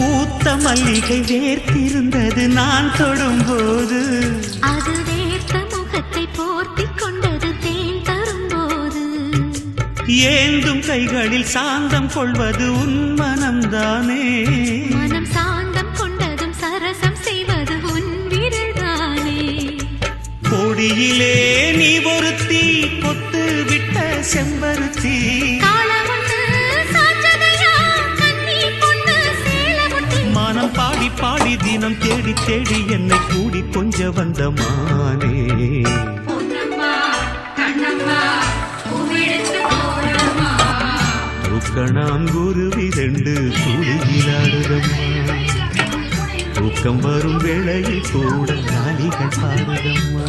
பூத்த மல்லிகை வேர்த்திருந்தது நான் தொடும்போது, அது வேர்த்த முகத்தை போர்த்திக் கொண்டது தேன் தரும்போது. ஏந்தும் கைகளில் சாந்தம் கொள்வது உன் மனம்தானே, மனம் சாந்தம் கொண்டதும் சரசம் செய்வது உன் விரல்தானே. கொடியிலே நீ ஒருத்தி பொத்து விட்ட செம்பருத்தி, மனம் பாடி பாடி தினம் தேடி தேடி என்னை கூடி கொஞ்ச வந்த மானே. தூக்கணாங்குருவி ரெண்டு கூடுகிறாடுதம்மா, தூக்கம் வரும் வேளையில் கூட நாளிகள் பாடுதம்மா.